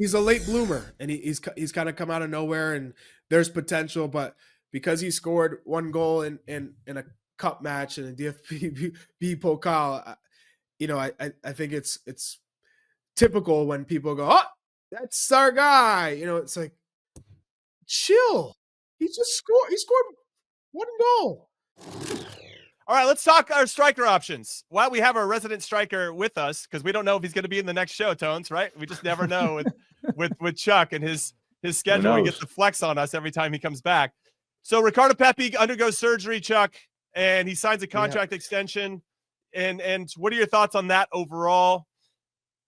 he's a late bloomer, and he's kind of come out of nowhere, and there's potential, but because he scored one goal in a cup match and a DFB Pokal, I think it's typical when people go, oh, that's our guy. It's like, chill. He scored one goal. All right, let's talk our striker options. While we have our resident striker with us, because we don't know if he's going to be in the next show, Tones, right? We just never know with Chuck and his schedule. He gets to flex on us every time he comes back. So Ricardo Pepi undergoes surgery, Chuck, and he signs a contract extension. And what are your thoughts on that overall?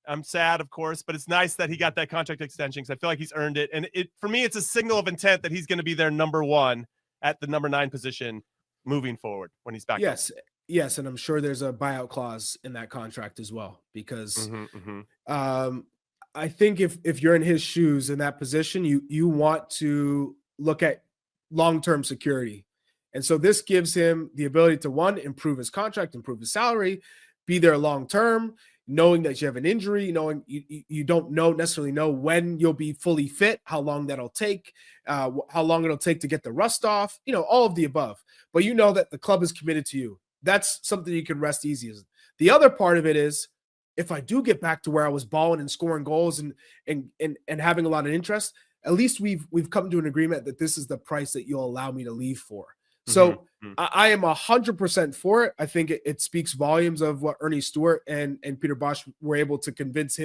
I'm sad, of course, but it's nice that he got that contract extension because I feel like he's earned it. And for me, it's a signal of intent that he's going to be their number one at the number 9 position moving forward when he's back. Yes, and I'm sure there's a buyout clause in that contract as well, because I think if you're in his shoes in that position, you want to look at long-term security. And so this gives him the ability to, one, improve his contract, improve his salary, be there long-term, knowing that you have an injury, knowing you don't necessarily know when you'll be fully fit, how long that'll take, how long it'll take to get the rust off, all of the above. But you know that the club is committed to you. That's something you can rest easy as. The other part of it is, if I do get back to where I was balling and scoring goals and having a lot of interest, at least we've come to an agreement that this is the price that you'll allow me to leave for. So I am 100% for it. I think it speaks volumes of what Ernie Stewart and Peter Bosch were able to convince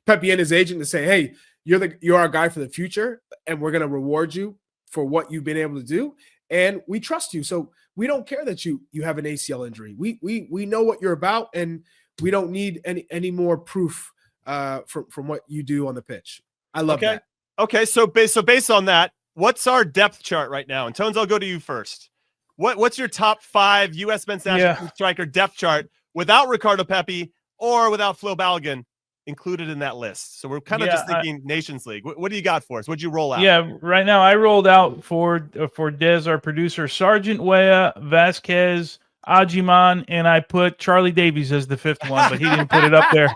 Pepi and his agent to say, hey, you're our guy for the future, and we're going to reward you for what you've been able to do. And we trust you. So we don't care that you have an ACL injury. We know what you're about, and we don't need any more proof from what you do on the pitch. I love that. Okay. So based on that, what's our depth chart right now? And Tones, I'll go to you first. What's your top 5 U.S. men's national team striker depth chart without Ricardo Pepi or without Flo Balogun included in that list? So we're kind of just thinking Nations League. What do you got for us? What'd you roll out? Yeah, right now I rolled out for Des, our producer, Sargent, Weah, Vasquez, Ajiman, and I put Charlie Davies as the 5th one, but he didn't put it up there.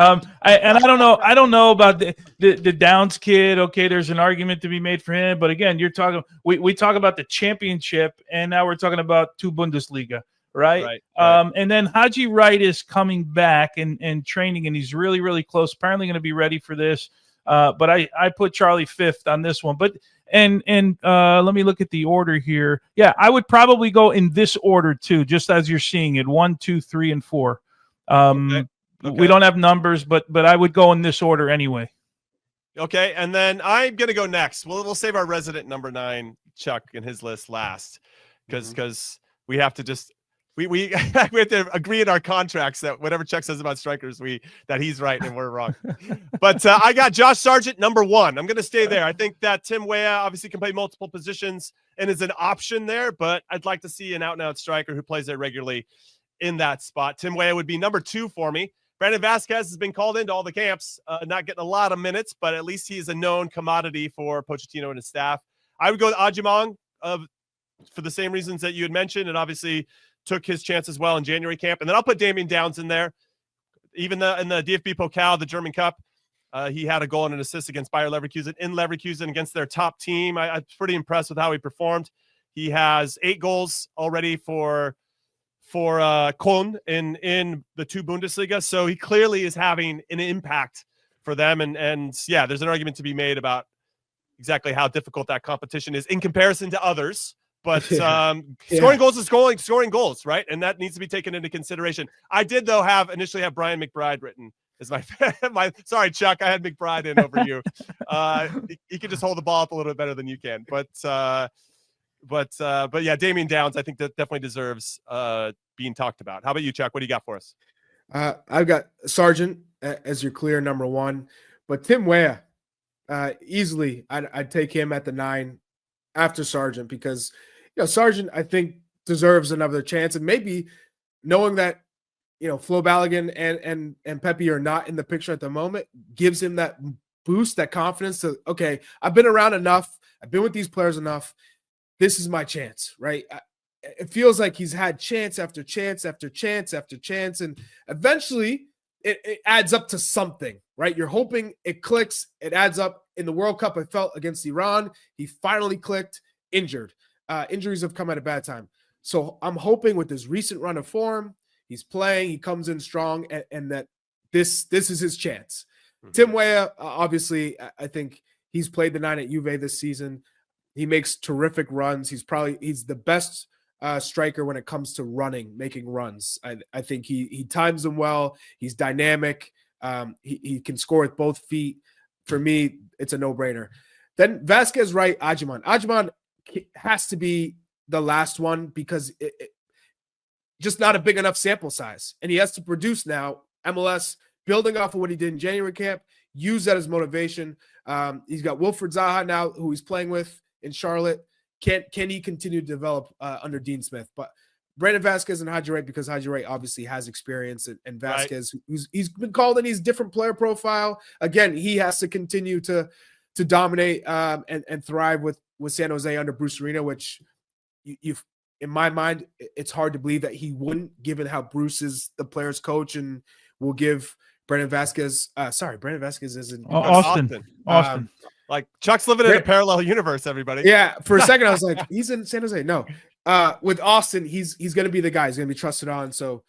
I don't know about the Downs kid. Okay, there's an argument to be made for him, but again, you're talking. We talk about the championship, and now we're talking about 2 Bundesliga, right? And then Haji Wright is coming back and training, and he's really, really close. Apparently, going to be ready for this. But I put Charlie 5th on this one, but. And let me look at the order here. Yeah, I would probably go in this order too, just as you're seeing it: 1, 2, 3, and 4. Okay. We don't have numbers, but I would go in this order anyway. Okay, and then I'm gonna go next. We'll save our resident number 9, Chuck, in his list last, because we have to just we have to agree in our contracts that whatever Chuck says about strikers, that he's right and we're wrong. But I got Josh Sargent number 1. I'm going to stay there. I think that Tim Weah obviously can play multiple positions and is an option there, but I'd like to see an out-and-out striker who plays there regularly in that spot. Tim Weah would be number 2 for me. Brandon Vasquez has been called into all the camps, not getting a lot of minutes, but at least he's a known commodity for Pochettino and his staff. I would go with Ajiman for the same reasons that you had mentioned, and obviously took his chance as well in January camp. And then I'll put Damion Downs in there. Even in the DFB Pokal, the German Cup, he had a goal and an assist against Bayer Leverkusen in Leverkusen against their top team. I'm pretty impressed with how he performed. He has 8 goals already for Köln in the 2 Bundesliga. So he clearly is having an impact for them. And yeah, there's an argument to be made about exactly how difficult that competition is in comparison to others. But scoring goals is scoring goals, right? And that needs to be taken into consideration. I did, though, initially have Brian McBride written as my sorry, Chuck, I had McBride in over you. He can just hold the ball up a little bit better than you can. But yeah, Damion Downs, I think that definitely deserves being talked about. How about you, Chuck? What do you got for us? I've got Sargent as your clear number 1, but Tim Weah, easily I'd take him at the 9 after Sargent, because Sargent, I think, deserves another chance. And maybe knowing that, Flo Balogun and Pepi are not in the picture at the moment gives him that boost, that confidence to, okay, I've been around enough. I've been with these players enough. This is my chance, right? It feels like he's had chance after chance after chance after chance. And eventually it adds up to something, right? You're hoping it clicks, it adds up. In the World Cup, I felt against Iran, he finally clicked, injured. Injuries have come at a bad time. So I'm hoping with this recent run of form, he's playing, he comes in strong, and that this is his chance. Tim Weah, obviously, I think he's played the 9 at Juve this season. He makes terrific runs. He's the best striker when it comes to making runs. I think he times them well. He's dynamic. He can score with both feet. For me, it's a no-brainer. Then Vasquez, right, Agyemang. Agyemang has to be the last one because it just not a big enough sample size. And he has to produce now. MLS, building off of what he did in January camp, use that as motivation. He's got Wilfried Zaha now, who he's playing with in Charlotte. Can he continue to develop under Dean Smith? But Brandon Vasquez and Haji Wright, because Haji Wright obviously has experience, and Vasquez, he's been called in, he's different player profile. Again, he has to continue to dominate and thrive with San Jose under Bruce Arena, which you've in my mind, it's hard to believe that he wouldn't, given how Bruce is the player's coach and will give Brandon Vasquez. Brandon Vasquez is in Austin. Like Chuck's living in a parallel universe, everybody. Yeah, for a second I was like, he's in San Jose. No, with Austin, he's going to be the guy. He's going to be trusted on. So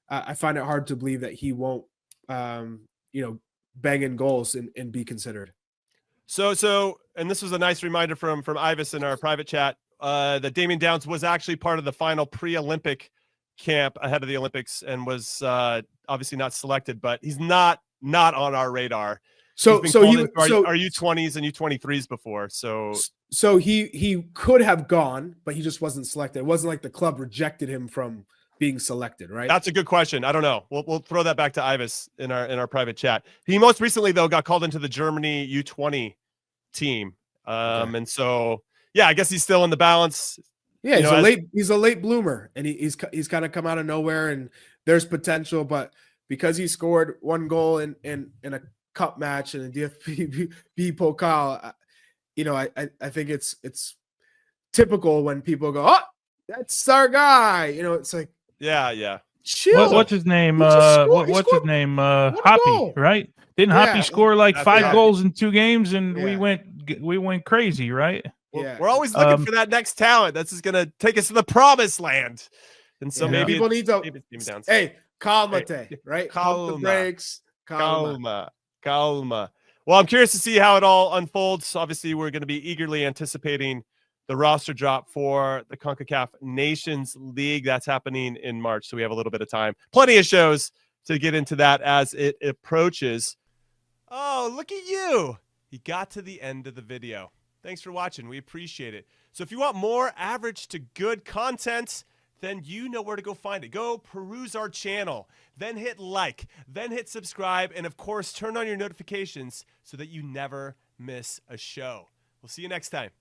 I find it hard to believe that he won't, bang in goals and be considered. So, and this was a nice reminder from Ivis in our private chat that Damion Downs was actually part of the final pre-Olympic camp ahead of the Olympics and was obviously not selected, but he's not on our radar. So our U20s and U23s before. So he could have gone, but he just wasn't selected. It wasn't like the club rejected him from being selected, right? That's a good question. I don't know. We'll throw that back to Ivis in our private chat. He most recently though got called into the Germany U20 team. And so yeah, I guess he's still in the balance. Yeah, he's a late bloomer, and he's kind of come out of nowhere, and there's potential, but because he scored one goal in a cup match and a DFB Pokal, I think it's typical when people go, "Oh, that's our guy." It's like, yeah. Chill. What's his name? What's his name? Hoppy, right? Didn't Hoppy score like 5 goals in 2 games, and we went crazy, right? Yeah, we're always looking for that next talent. That's just gonna take us to the promised land. And so maybe people need to. Hey, calmate, right? Calma. Pump the brakes. Calma. Well, I'm curious to see how it all unfolds. Obviously, we're going to be eagerly anticipating the roster drop for the Concacaf Nations League. That's happening in March, so we have a little bit of time. Plenty of shows to get into that as it approaches. Oh, look at you. You got to the end of the video. Thanks for watching. We appreciate it. So if you want more average to good content, then you know where to go find it. Go peruse our channel, then hit like, then hit subscribe, and of course, turn on your notifications so that you never miss a show. We'll see you next time.